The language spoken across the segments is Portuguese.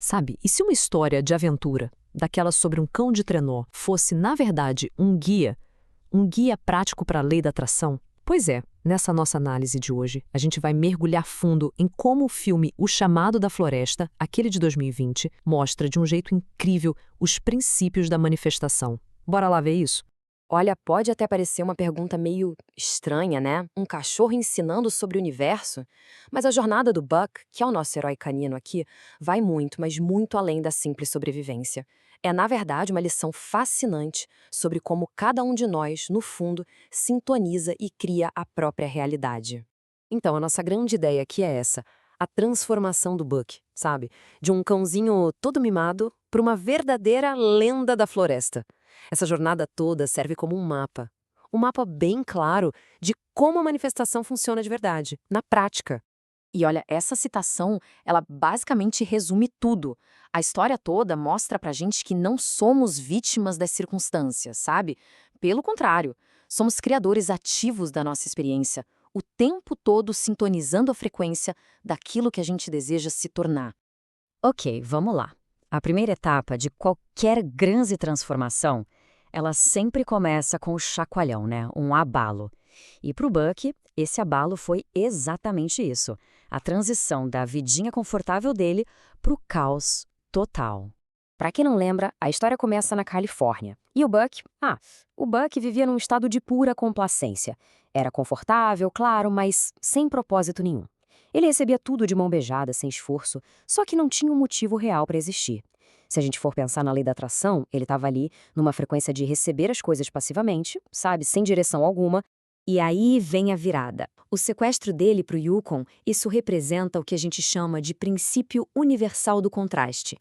Sabe, e se uma história de aventura, daquela sobre um cão de trenó, fosse, na verdade, um guia prático para a lei da atração? Pois é, nessa nossa análise de hoje, a gente vai mergulhar fundo em como o filme O Chamado da Floresta, aquele de 2020, mostra de um jeito incrível os princípios da manifestação. Bora lá ver isso? Olha, pode até parecer uma pergunta meio estranha, né? Um cachorro ensinando sobre o universo? Mas a jornada do Buck, que é o nosso herói canino aqui, vai muito, mas muito além da simples sobrevivência. É, na verdade, uma lição fascinante sobre como cada um de nós, no fundo, sintoniza e cria a própria realidade. Então, a nossa grande ideia aqui é essa: a transformação do Buck, sabe? De um cãozinho todo mimado para uma verdadeira lenda da floresta. Essa jornada toda serve como um mapa bem claro de como a manifestação funciona de verdade, na prática. E olha, essa citação, ela basicamente resume tudo. A história toda mostra pra gente que não somos vítimas das circunstâncias, sabe? Pelo contrário, somos criadores ativos da nossa experiência, o tempo todo sintonizando a frequência daquilo que a gente deseja se tornar. Ok, vamos lá. A primeira etapa de qualquer grande transformação, ela sempre começa com o chacoalhão, né? Um abalo. E para o Buck, esse abalo foi exatamente isso. A transição da vidinha confortável dele para o caos total. Pra quem não lembra, a história começa na Califórnia. E o Buck vivia num estado de pura complacência. Era confortável, claro, mas sem propósito nenhum. Ele recebia tudo de mão beijada, sem esforço, só que não tinha um motivo real para existir. Se a gente for pensar na lei da atração, ele estava ali numa frequência de receber as coisas passivamente, sabe, sem direção alguma. E aí vem a virada. O sequestro dele para o Yukon, isso representa o que a gente chama de princípio universal do contraste.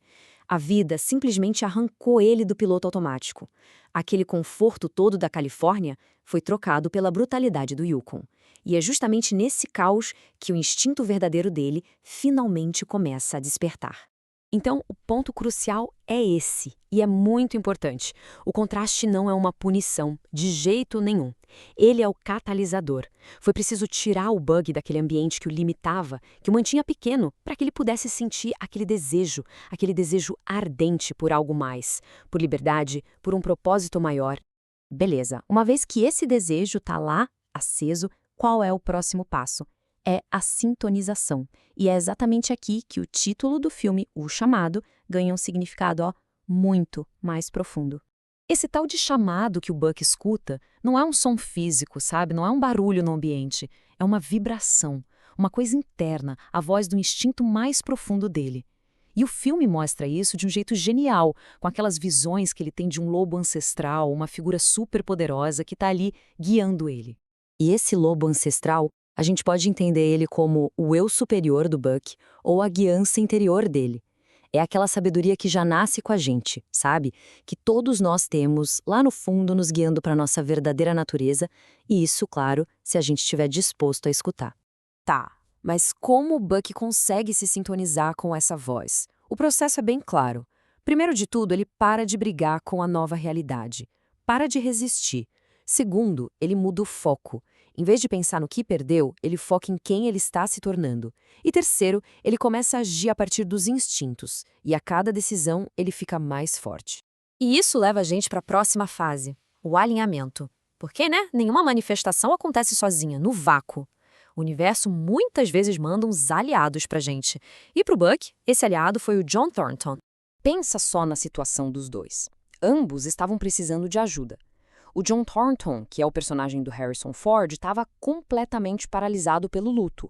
A vida simplesmente arrancou ele do piloto automático. Aquele conforto todo da Califórnia foi trocado pela brutalidade do Yukon. E é justamente nesse caos que o instinto verdadeiro dele finalmente começa a despertar. Então, o ponto crucial é esse, e é muito importante. O contraste não é uma punição, de jeito nenhum. Ele é o catalisador. Foi preciso tirar o Bug daquele ambiente que o limitava, que o mantinha pequeno, para que ele pudesse sentir aquele desejo ardente por algo mais, por liberdade, por um propósito maior. Beleza, uma vez que esse desejo está lá, aceso, qual é o próximo passo? É a sintonização. E é exatamente aqui que o título do filme, O Chamado, ganha um significado, muito mais profundo. Esse tal de chamado que o Buck escuta não é um som físico, sabe? Não é um barulho no ambiente. É uma vibração, uma coisa interna, a voz do instinto mais profundo dele. E o filme mostra isso de um jeito genial, com aquelas visões que ele tem de um lobo ancestral, uma figura super poderosa que está ali guiando ele. E esse lobo ancestral, a gente pode entender ele como o eu superior do Buck ou a guiança interior dele. É aquela sabedoria que já nasce com a gente, sabe? Que todos nós temos lá no fundo nos guiando para a nossa verdadeira natureza, e isso, claro, se a gente estiver disposto a escutar. Tá, mas como o Buck consegue se sintonizar com essa voz? O processo é bem claro. Primeiro de tudo, ele para de brigar com a nova realidade. Para de resistir. Segundo, ele muda o foco. Em vez de pensar no que perdeu, ele foca em quem ele está se tornando. E terceiro, ele começa a agir a partir dos instintos. E a cada decisão, ele fica mais forte. E isso leva a gente para a próxima fase, o alinhamento. Porque, né? Nenhuma manifestação acontece sozinha, no vácuo. O universo muitas vezes manda uns aliados pra gente. E pro Buck, esse aliado foi o John Thornton. Pensa só na situação dos dois. Ambos estavam precisando de ajuda. O John Thornton, que é o personagem do Harrison Ford, estava completamente paralisado pelo luto.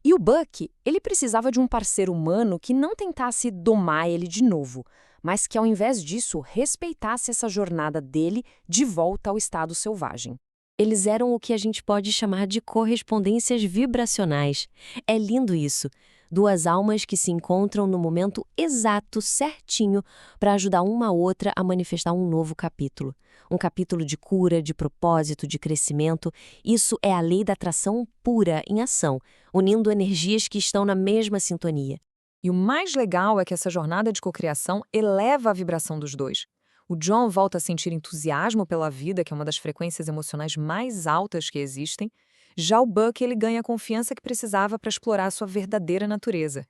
E o Buck, ele precisava de um parceiro humano que não tentasse domar ele de novo, mas que ao invés disso respeitasse essa jornada dele de volta ao estado selvagem. Eles eram o que a gente pode chamar de correspondências vibracionais. É lindo isso. Duas almas que se encontram no momento exato, certinho, para ajudar uma a outra a manifestar um novo capítulo. Um capítulo de cura, de propósito, de crescimento. Isso é a lei da atração pura em ação, unindo energias que estão na mesma sintonia. E o mais legal é que essa jornada de cocriação eleva a vibração dos dois. O John volta a sentir entusiasmo pela vida, que é uma das frequências emocionais mais altas que existem. Já o Buck, ele ganha a confiança que precisava para explorar sua verdadeira natureza.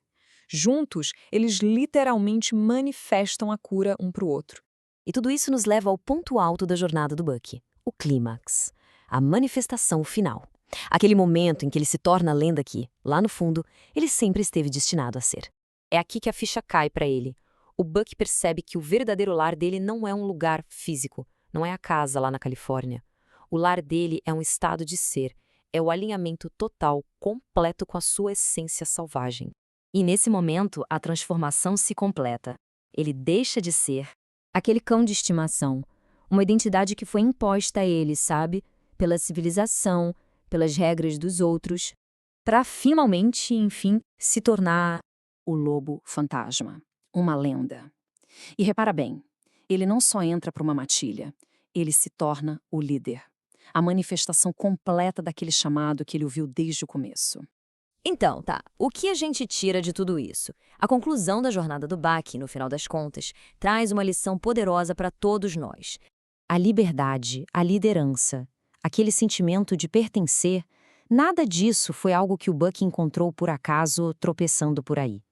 Juntos, eles literalmente manifestam a cura um para o outro. E tudo isso nos leva ao ponto alto da jornada do Bucky, o clímax, a manifestação final. Aquele momento em que ele se torna a lenda que, lá no fundo, ele sempre esteve destinado a ser. É aqui que a ficha cai para ele. O Bucky percebe que o verdadeiro lar dele não é um lugar físico, não é a casa lá na Califórnia. O lar dele é um estado de ser, é o alinhamento total, completo com a sua essência selvagem. E nesse momento, a transformação se completa. Ele deixa de ser aquele cão de estimação, uma identidade que foi imposta a ele, sabe? Pela civilização, pelas regras dos outros, para finalmente, enfim, se tornar o lobo fantasma, uma lenda. E repara bem, ele não só entra para uma matilha, ele se torna o líder, a manifestação completa daquele chamado que ele ouviu desde o começo. Então, tá, o que a gente tira de tudo isso? A conclusão da jornada do Bucky, no final das contas, traz uma lição poderosa para todos nós. A liberdade, a liderança, aquele sentimento de pertencer, nada disso foi algo que o Bucky encontrou por acaso tropeçando por aí.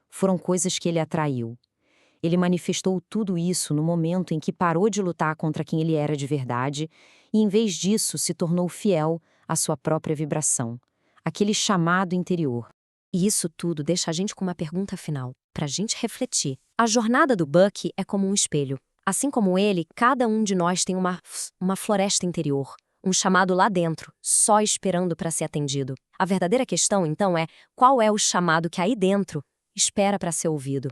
Foram coisas que ele atraiu. Ele manifestou tudo isso no momento em que parou de lutar contra quem ele era de verdade e, em vez disso, se tornou fiel à sua própria vibração, aquele chamado interior. E isso tudo deixa a gente com uma pergunta final, para a gente refletir. A jornada do Bucky é como um espelho. Assim como ele, cada um de nós tem uma floresta interior, um chamado lá dentro, só esperando para ser atendido. A verdadeira questão, então, é qual é o chamado que aí dentro espera para ser ouvido.